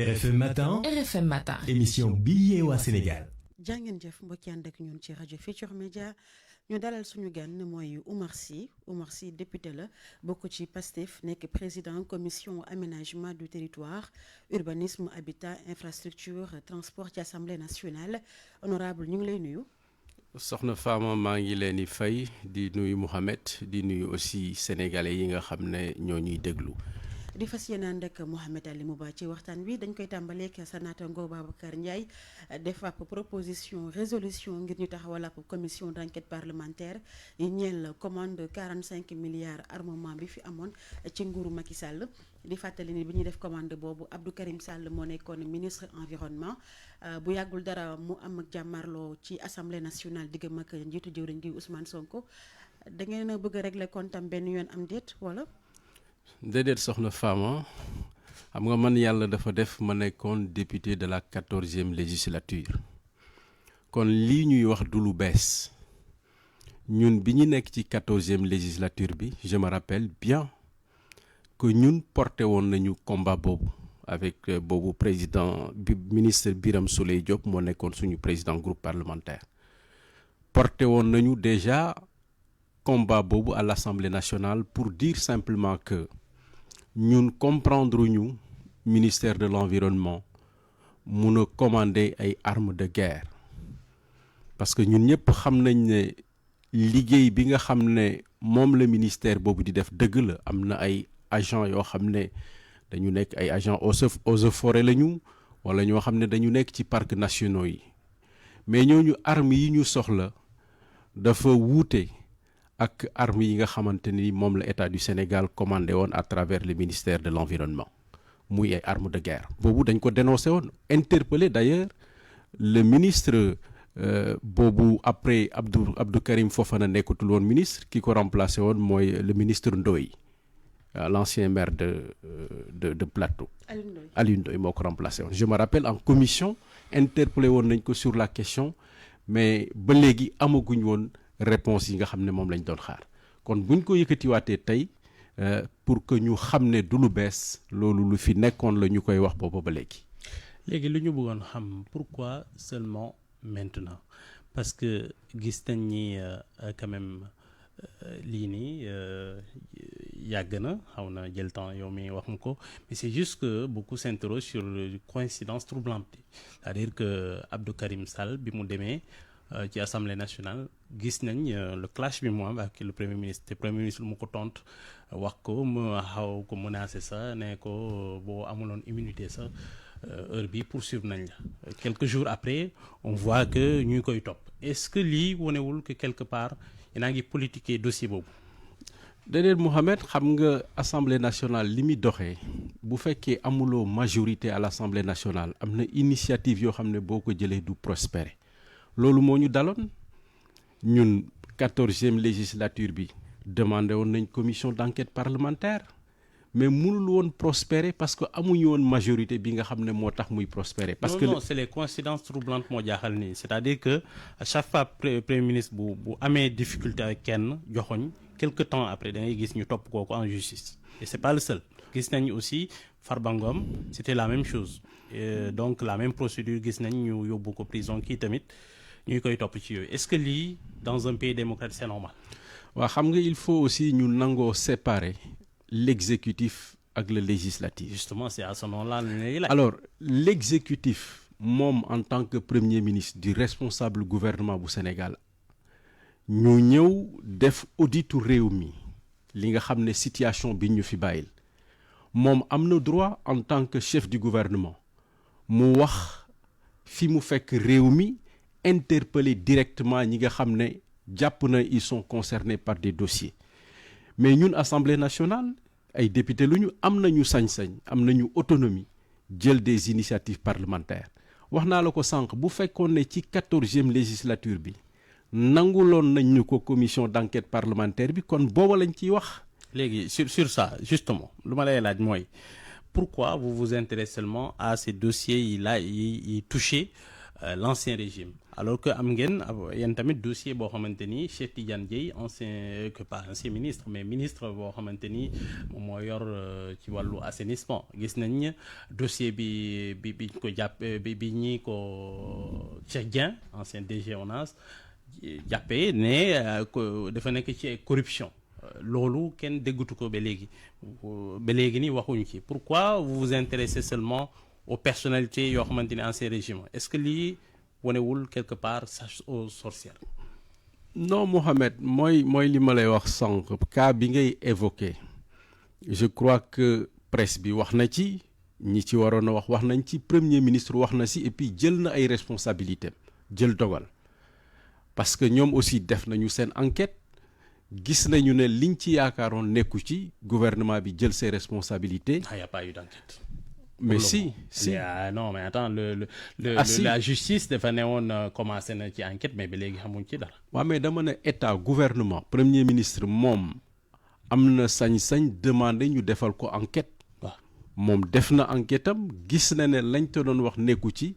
RFM Matin. RFM Matin. Émission bi yeewu Sénégal. jàngeen jëf mbokki ànd ak ñun ci rajo Futurs Médias ñu dalal suñu gan mooy Oumar Sy député la bokk ci PASTEF nekk président commission aménagement du territoire urbanisme habitat infrastructure transport ci assemblée nationale honorable ñu ngi lay nuyu. soxna Fama maa ngi leen di fay di nuyu Mouhamed di nuyu aussi sénégalais yi nga xam ne ñoo ñuy déglu. di fas yéene ànd ak Mouhamed Ali Mouba ci waxtaan wi dañ koy tàmbaleek sa naataango Babacar Ndiaye def ab proposition résolution ngir ñu taxawal ab commission d'enquête parlementaire yi ñeel commande 45 milliards armement bi fi amoon ci nguuru Macky Sall di fàttali ni bi ñuy def commande boobu Abdou Karim Sall moo nekkoon ministre environnement bu yàggul dara mu am ak jàmmarloo ci assemblée nationale diggam ak njiitu jëwriñ gi Ousmane Sonko da ngeen a bëgg a régler comptam benn yoon am déet wala. déedéet soxna Fama xam nga man yàlla dafa def ma nekkoon député de la 14e législature kon lii ñuy wax du lu bees ñun bi ñu nekk ci 14e législature bi je me rappelle bien que ñun porté woon nañu combat boobu avec boobu président bi ministre Birame Souleye Diop moo nekkoon suñu président groupe parlementaire porté woon nañu déjà combat boobu à l'Assemblée nationale pour dire simplement que ñun comprendre ñu ministère de l'environnement mun a commander ay armes de guerre parce que ñun ñëpp xam nañ ne liggéey bi nga xam ne moom la ministère boobu di def dëgg la am na ay agents yoo xam ne dañu nekk ay agents eaux et forêts lañu wala ñoo xam ne dañu nekk ci parcs nationaux yi mais ñooñu armes yi ñu soxla dafa wuute ak armes yi nga xamante ni moom la état du Sénégal commandé woon à travers le ministère de l'environnement muy ay armes de guerre boobu dañ ko dénoncé woon interpellé d'ailleurs le ministre boobu après Abdou Karim Fofana nekkatul woon ministre ki ko remplacé woon mooy le ministre Ndoye l'ancien maire de Plateau Alioune Ndoye moo ko remplacé woon je me rappelle en commission interpellé woon nañ ko sur la question mais ba léegi amaguñ woon réponse yi nga xam ne moom lañ doon xaar kon buñ ko yëkkatiwaatee tey pour que ñu xam ne du lu bees loolu lu fi nekkoon la ñu koy wax boobu ba léegi. léegi lu ñu bëggoon xam pourquoi seulement maintenant parce que gis nañ ni quand même lii nii yàgg na xaw na jël temps yow mi wax nga ko mais c'est juste que beaucoup s'interrogent sur une coïncidence troublante c'est-à-dire que Abdou Karim Sall bi mu demee. ci assemblée nationale gis nañ le clash bi mu am ak le premier ministre te premier ministre lu mu ko tontu wax ko mu xaw ko menacé sa ne ko boo amuloon immunité sa heure bi poursuivre nañ la quelques jours après on voit que ñu ngi koy topp est-ce que lii wonewul que quelque part yéen ngi politiquer dossier boobu. déedéet Mouhamed xam nga assemblée nationale li muy doxee bu fekkee amuloo majorité à l'assemblée nationale am na initiative yoo xam ne boo ko jëlee du prospérer. loolu moo ñu daloon ñun 14e législature bi demandé woon nañ commission d'enquête parlementaire mais mënul woon prospérer parce que amuñu woon majorité bi nga xam ne moo tax muy prospérer. parce que non c'est les coïncidences troublantes moo jaaxal nii c'est-à-dire que à chaque fois premier ministre bu amee difficulté avec kenn joxoñ quelque temps après da ngay gis ñu topp kooku en justice et c'est pas le seul gis nañ aussi Farba Ngom c'était la même chose et donc la même procédure gis nañ ñu yóbbu ko prison kii tamit. ñuy koy topp ci yooyu est-ce que lii dans un pays démocratique c'est normal. waaw xam nga il faut aussi ñu nangoo séparer l'exécutif ak le législatif. justement c'est à ce moment-là lay laaj. alors l'exécutif moom en tant que premier ministre du responsable gouvernement bu Sénégal ñu ñëw def auditu réew mi li nga xam ne situation bi ñu fi bàyyil moom am na droit en tant que chef du gouvernement mu wax fi mu fekk réew mi. Interpeller directement ñi nga xam ne jàpp na ils sont concernés par des dossiers mais ñun assemblée nationale ay député lu ñu am nañu sañ-sañ am nañu autonomie jël des initiatives parlementaires wax naa la ko sànq bu fekkoon ne ci 14e législature bi nanguloon nañ ñu ko commission d'enquête parlementaire bi kon booba lañ ciy wax. léegi sur ça justement lu ma lay laaj mooy pourquoi vous vous intéressez seulement à ces dossiers yi touché l'ancien régime alors que am ngeen yéen tamit dossier boo xamante ni Cheikh Tidiane Dièye ancien ministre mais ministre boo xamante ni moom moo yor ci wàllu assainissement gis nañ dossier bi ñu ko bi ñi ko Cheikh Dieng ancien DG ONAS jàppee ne dafa nekk ci corruption loolu kenn déggatu ko ba léegi ni waxuñu ci pourquoi vous vous intéressez seulement aux personnalités yoo xamante ni ancien régime est-ce que lii wanewul quelque part chasse aux sorcières? Non Mohamed mooy li ma lay wax sànq cas bi ngay évoqué je crois que presse bi wax na ci ñi ci waroon a wax nañ ci premier ministre wax na si et puis jël na ay responsabilités jël dogal parce que ñoom aussi def nañu seen enquête gis nañu ne liñ ci yaakaaroon nekku ci gouvernement bi jël ses responsabilités. Ah, y a pas eu d'enquête. Mais si. Non mais attends Si. la justice dafa ne woon commencé na ci enquête mais ba léegi xamuñ ci dara. waaw mais dama ne état gouvernement premier ministre moom am na sañ-sañ demander ñu defal ko enquête. waaw moom def na enquête am gis na ne lañ te doon wax nekku ci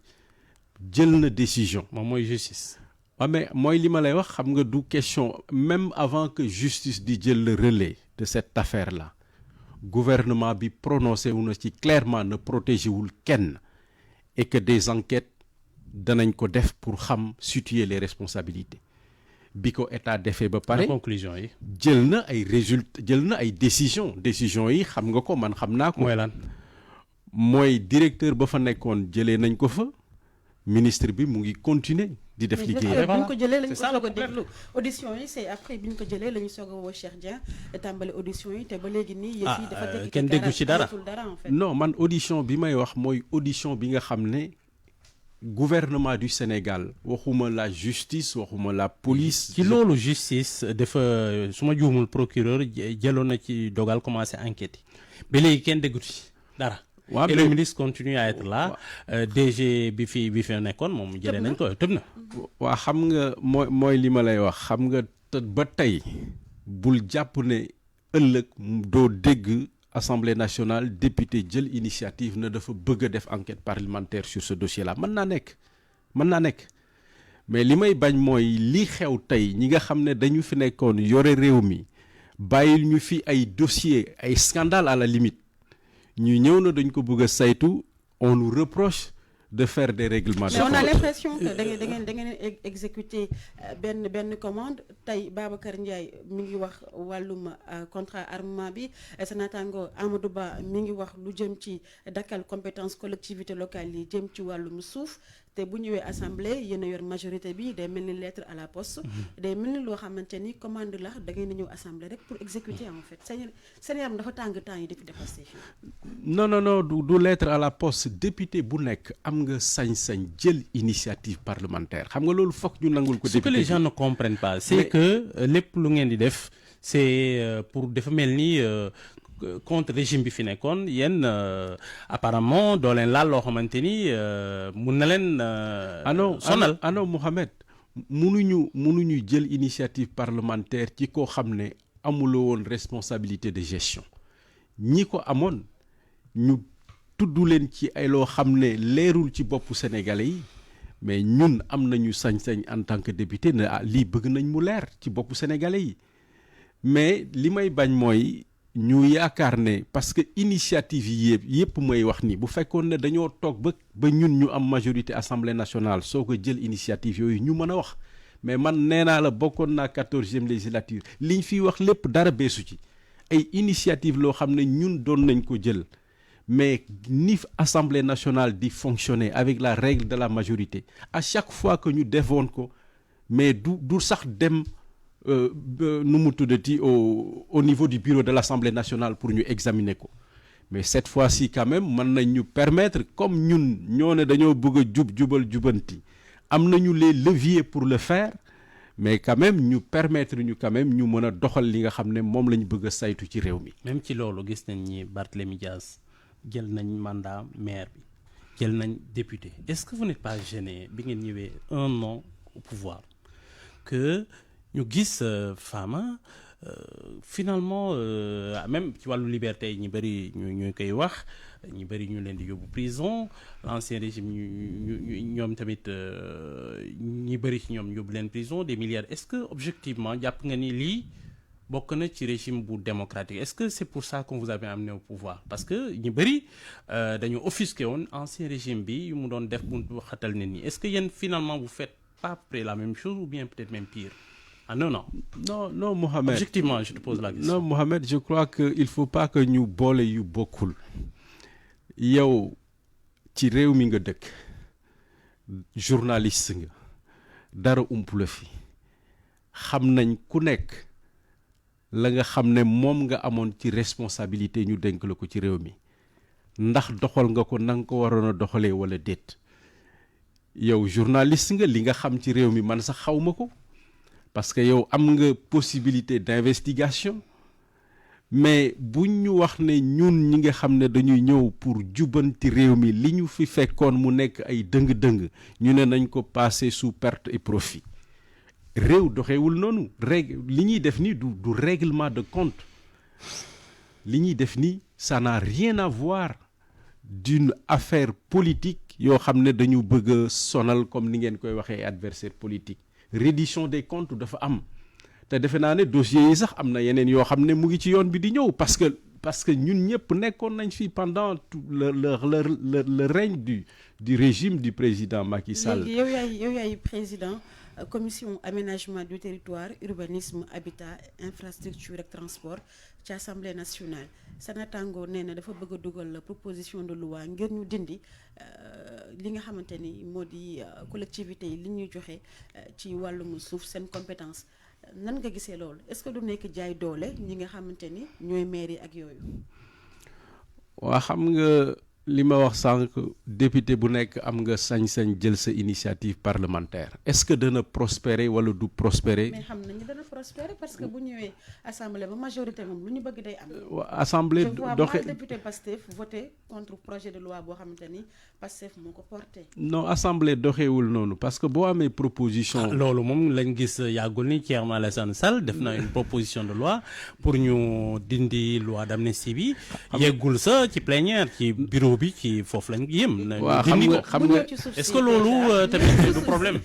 jël na décision. moom mooy justice. waaw mais mooy li ma lay wax xam nga du question même avant que justice di jël le relais de cette affaire là gouvernement bi prononcé wu na ci clairement ne protégé wul kenn et que des enquêtes danañ ko def pour xam situer les responsabilités bi ko état defee ba pare. conclusion yi. jël na ay résultats jël na ay décisions yi xam nga ko man xam naa ko. mooy lan. mooy directeur ba fa nekkoon jëlee nañ ko fa ministre bi mu ngi continuer di def liggéey. bi ñu ko jëlee lañu ko soog a déglu audition yi c'est après bi ñu ko jëlee la ñu soog a woo Cheikh Dieng tàmbali audition yi te ba léegi nii yëf yi dafa tekki kenn déggu ci dara en fait. non man audition bi may wax mooy audition bi nga xam ne gouvernement du Sénégal waxuma la justice waxuma la police. ci loolu justice dafa su ma juumul procureur jëloon na ci dogal commencé enquête yi ba léegi kenn déggu ci dara. waaw et le ministre continue à être là. DG bi fi nekkoon moom jëlee nañ ko tëb na. waa xam nga mooy li ma lay wax xam nga ba tey bul jàpp ne ëllëg doo dégg Assemblée nationale député jël initiative ne dafa bëgg a def enquête parlementaire sur ce dossier là mën naa nekk mais li may bañ mooy li xew tey ñi nga xam ne dañu fi nekkoon yore réew mi bàyyil ñu fi ay dossier ay scandale à la limite ñu ñëw na dañ ko bëgg a saytu on nous reproche de faire des règlements de mais compte. on a l'impression que da ngeen exécuter benn commande tey Babacar Ndiaye mi ngi wax wàllum contrat armement bi sa naataango Amadou Ba mi ngi wax lu jëm ci dakkal compétence collectivité locale yi jëm ci wàllum suuf te bu ñëwee assemblée yéen a yor majorité bi day mel ni lettre à la poste. day mel ni loo xamante ni commande la da ngeen di ñëw assemblée rek pour exécuter en fait seen yaram dafa tàng temps yi depuis dépassé. non du lettre à la poste député bu nekk am nga sañ-sañ jël initiative parlementaire xam nga loolu fokk ñu nangul ko. ce que les gens ne comprennent pas c'est que lépp lu ngeen di def c'est pour dafa mel ni contre régime bi fi nekkoon yéen apparemment doo leen laal loo xamante ni mun na leen sonal. ano Mohamed munuñu jël initiative parlementaire ci koo xam ne amuloo woon responsabilité de gestion ñi ko amoon ñu tudd leen ci ay loo xam ne leerul ci boppu sénégalais yi mais ñun am nañu sañ-sañ en tant que député ne lii bëgg nañ mu leer ci boppu sénégalais yi mais li may bañ mooy ñu yaakaar ne parce que initiative yi yëpp may wax ni bu fekkoon ne dañoo toog ba ñun ñu am majorité assemblée nationale soo ko jël initiative yooyu ñu mën a wax mais man nee naa la bokkoon naa 14e législature liñ fiy wax lépp dara beesu ci ay initiative loo xam ne ñun doon nañ ko jël mais ni assemblée nationale di fonctionner avec la règle de la majorité à chaque fois que ñu defoon ko mais du sax dem nu mu tuddati au niveau du bureau de l'Assemblée nationale pour ñu examiner ko mais cette fois-ci quand même mën nañ ñu permettre comme ñun ñoo ne dañoo bëgg a jubanti am nañu les leviers pour le faire mais quand même ñu permettre ñu quand même ñu mën a doxal li nga xam ne moom la ñu bëgg a saytu ci réew mi. même ci loolu gis nañ ni Barthélémy Dias jël nañ mandat maire bi jël nañ député est-ce que vous n'êtes pas gêné bi ngeen ñëwee un an au pouvoir que ñu gis Fama finalement même ci wàllu liberté ñi bëri ñu koy wax ñi bëri ñu leen di yóbbu prison l'ancien régime ñoom tamit ñi bëri ci ñoom yóbbu leen prison des milliards est-ce que objectivement jàpp nga ni lii bokk na ci régime bu démocratique est-ce que c'est pour ça qu'on vous avait amené au pouvoir parce que ñu bëri dañu offusqué woon ancien régime bi yu mu doon def bu xatal nit ñi est-ce que yéen finalement vous faites pas près la même chose ou bien peut-être même pire ah non Mohamed objectivement je te pose la question. Non Mohamed je crois que il faut pas que ñu boole yu bokkul yow ci réew mi nga dëkk journaliste nga dara ump la fi xam nañ ku nekk la nga xam ne moom nga amoon ci responsabilité ñu dénk la ko ci réew mi ndax doxal nga ko na nga ko waroon a doxalee wala déet yow journaliste nga li nga xam ci réew mi man sax xaw ma ko parce que yow am nga possibilité d'investigation mais buñ ñu wax ne ñun ñi nga xam ne dañuy ñëw pour jubanti réew mi li ñu fi fekkoon mu nekk ay dëng-dëng ñu ne nañ ko passer sous perte et profit réew doxewul noonu li ñuy def ni du règlement de compte li ñuy def ni ça n'a rien à voir d'une affaire politique yoo xam ne dañu bëgg a sonal comme ni ngeen koy waxee adversaire politique reddition des comptes dafa am te defe naa ne dossiers yi sax am na yeneen yoo xam ne mu ngi ci yoon bi di ñëw parce que ñun ñëpp nekkoon nañ fi pendant tout le règne du régime du président Macky Sall. léegi yow yaay président commission aménagement du territoire urbanisme habitat infrastructure ak transport ci assemblée nationale sa naataango nee na dafa bëgg a dugal la proposition de loi ngir ñu dindi li nga xamante ni moo di collectivité yi li ñuy joxe ci wàllum suuf seen compétence nan nga gisee loolu est-ce que du nekk jaay doole ñi nga xamante ni ñooy maire yi ak yooyu. waa xam nga li ma wax sànq député bu nekk am nga sañ-sañ jël sa initiative parlementaire est-ce que dana prospérer wala du prospérer. mais xam nañu dana prospérer parce que bu ñëwee assemblée ba majorité moom lu ñu bëgg day am. assemblée doxe député Pastef voté contre projet de loi boo xamante ni Pastef moo ko porté. non assemblée doxewul noonu parce que boo amee proposition. loolu moom lañ gis yàggul ni Thierno Alassane Sall def na une proposition de loi pour ñu dindi loi d'amnistie bi. yeggul sa ci plénière ci bureau bi ci foofu lañ yëm. waaw xam nga est-ce que loolu tamit du problème.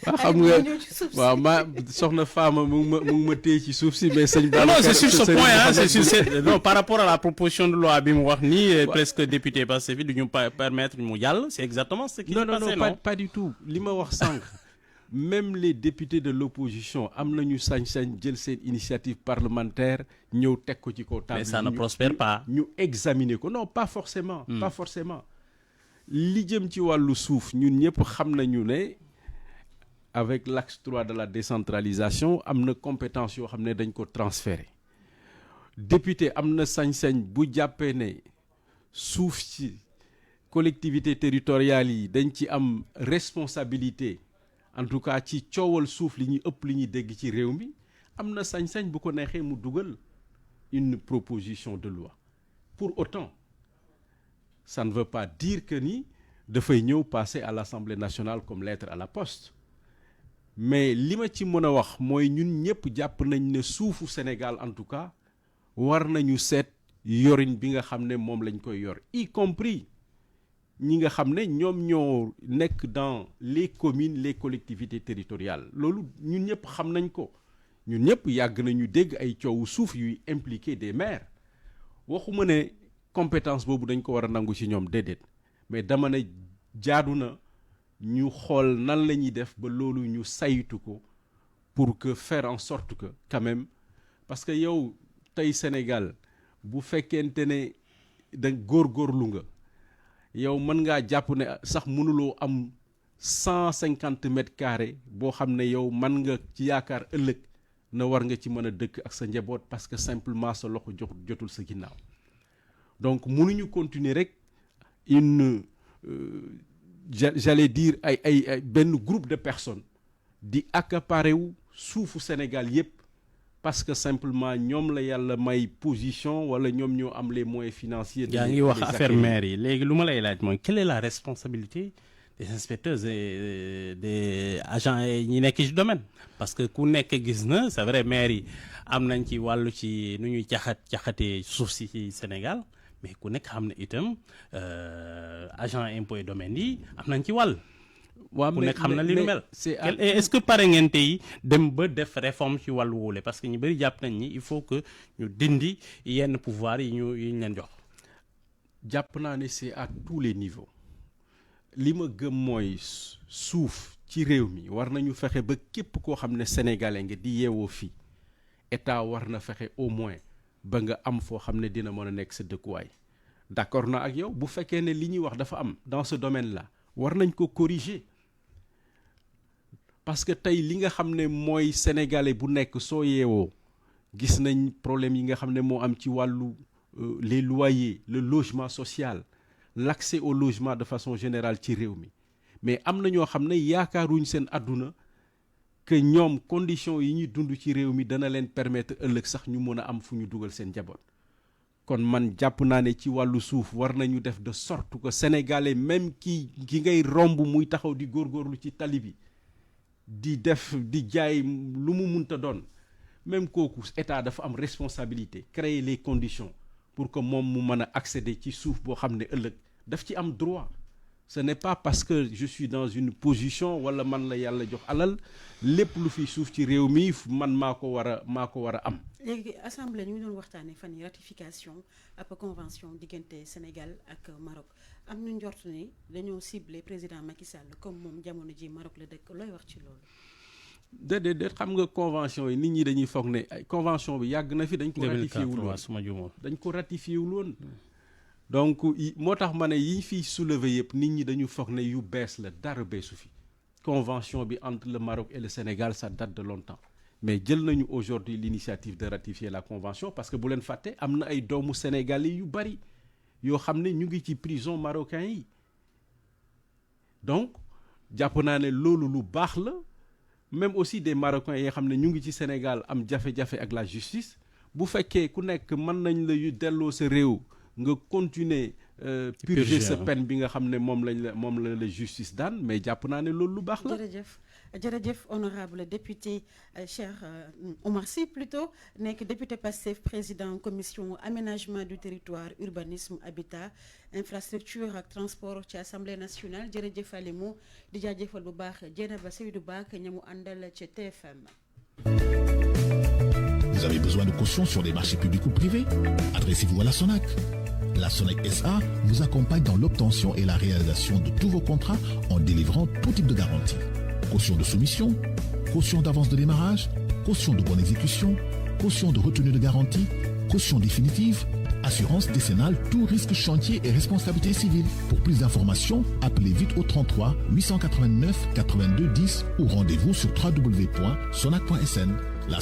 waaw xam nga waaw ma soxna Fama mu ngi ma téye ci suuf si mais sëñ. non c'est sur ce point hein c'est sur non par rapport à la proposition de loi bi mu wax nii presque député Pastef du ñu permettre mu jàll c'est exactement ce qui s'est passé non pas du tout li ma wax sànq même les députés de l'opposition am nañu sañ-sañ jël seen initiative parlementaire ñëw teg ko ci kaw table. mais ça ne prospère pas. ñu examiner ko non pas forcément. pas forcément li jëm ci wàllu suuf ñun ñëpp xam nañu ne avec l'axe 3 de la décentralisation am na compétence yoo xam ne dañ ko transférer député am na sañ-sañ bu jàppee ne suuf ci collectivités territoriales yi dañ ci am responsabilité en tout cas ci coowal suuf li ñuy ëpp li ñuy dégg ci réew mi am na sañ-sañ bu ko neexee mu dugal une proposition de loi pour autant ça ne veut pas dire que ni dafay ñëw passer à l'Assemblée nationale comme lettre à la poste mais li ma ci mën a wax mooy ñun ñëpp jàpp nañ ne suufu Sénégal en tout cas war nañu seet yorin bi nga xam ne moom lañ koy yor y compris ñi nga xam ne ñoom ñoo nekk dans les communes les collectivités territoriales loolu ñun ñëpp xam nañ ko ñun ñëpp yàgg nañu dégg ay coowu suuf yuy impliquer des maires waxuma ne compétence boobu dañ ko war a nangu ci ñoom déedéet mais dama ne jaadu na ñu xool nan la ñuy def ba loolu ñu saytu ko pour que faire en sorte que quand même parce que yow tey Sénégal bu fekkente ne da góorgóorlu nga yow mën ngaa jàpp ne sax mënuloo am 150 mètres carrés boo xam ne yow mën nga ci yaakaar ëllëg na war nga ci mën a dëkk ak sa njaboot parce que simplement sa loxo jotul sa ginnaaw donc mënuñu continuer rek une j'allais dire ay benn groupe de personnes di accaparer wu suufu Sénégal yépp parce que simplement ñoom la yàlla may position wala ñoom ñoo am les moyens financiers. yaa ngi wax affaire maire yi léegi lu ma lay laaj mooy quelle est la responsabilité des inspecteurs et des agents ñi nekk ci domaine parce que ku nekk gis na c'est vrai maire yi am nañ ci wàllu ci nu ñuy caxatee suuf si ci Sénégal mais ku nekk xam na itam agent impôt et domaine yi am nañ ci wàll. waaw ku nekk xam na li nu mel. c'est est-ce que pare ngeen tey dem ba def réforme ci wàllu woole parce que ñu bëri jàpp nañ ni il faut que ñu dindi yenn pouvoir yi ñu leen jox. jàpp naa ne c'est à tous les niveaux li ma gëm mooy suuf ci réew mi war nañu fexe ba képp koo xam ne sénégalais nga di yeewoo fii état war na fexe au moins ba nga am foo xam ne dina mën a nekk sa dëkkuwaay d'accord na ak yow bu fekkee ne li ñuy wax dafa am dans ce domaine là war nañ ko corriger parce que tey li nga xam ne mooy sénégalais bu nekk soo yeewoo gis nañ problème yi nga xam ne moo am ci wàllu les loyers le logement social l'accès au logement de façon générale ci réew mi mais am na ñoo xam ne yaakaaruñ seen àdduna que ñoom conditions yi ñuy dund ci réew mi dana leen permettre ëllëg sax ñu mën a am fu ñu dugal seen njaboot kon man jàpp naa ne ci wàllu suuf war nañu def de sorte que sénégalais même ki ngay romb muy taxaw di góorgóorlu ci tali bi di def di jaay lu mu munta doon même kooku état dafa am responsabilité créer les conditions pour que moom mu mën a accéder ci suuf boo xam ne ëllëg daf ci am droit ce n'est pas parce que je suis dans une position wala man la yàlla jox alal lépp lu fi suuf ci réew mi man maa ko war a am. léegi assemblée ñu ngi doon waxtaanee fan yi ratification ab convention diggante Sénégal ak Maroc am na njort ni dañoo ciblé président Macky Sall comme moom jamono ji Maroc la dëkk looy wax ci loolu. déedéet xam nga convention yi nit ñi dañuy foog ne ay convention bi yàgg na fi dañ ko ratifié wul woon suma juumoon dañ ko ratifié wul woon donc moo tax ma ne yi fiy soulever yëpp nit ñi dañu foog ne yu bees la dara beesu fi convention bi entre le Maroc et le Sénégal ça date de longtemps mais jël nañu aujourd'hui l'initiative de ratifier la convention parce que bu leen fàtte am na ay doomu sénégalais yu bari yoo xam ne ñu ngi ci prison marocain yi donc jàpp naa ne loolu lu baax la même aussi des Marocains yi nga xam ne ñu ngi ci Sénégal am jafe-jafe ak la justice bu fekkee ku nekk mën nañ la yu delloo sa réew nga continuer purger sa peine bi nga xam ne moom la la justice daan mais jàpp naa ne loolu lu baax la. jërëjëf honorable député Cheikh Oumar Sy plutôt nekk député Pastef président commission aménagement du territoire urbanisme habitat infrastructure ak transport ci assemblée nationale jërëjëf Alimu di jaajëfal bu baax Dieynaba Seydou Ba ak ñamu àndal ci TFM. Vous avez besoin de caution sur des marchés publics ou privés? Adressez-vous à la SONAC. La SONAC SA vous accompagne dans l'obtention et la réalisation de tous vos contrats en délivrant tout type de garantie. Caution de soumission, caution d'avance de démarrage, caution de bonne exécution, caution de retenue de garantie, caution définitive, assurance décennale, tout risque chantier et responsabilité civile. Pour plus d'informations, appelez vite au 33 889 82 10 ou rendez-vous sur www.sonac.sn. La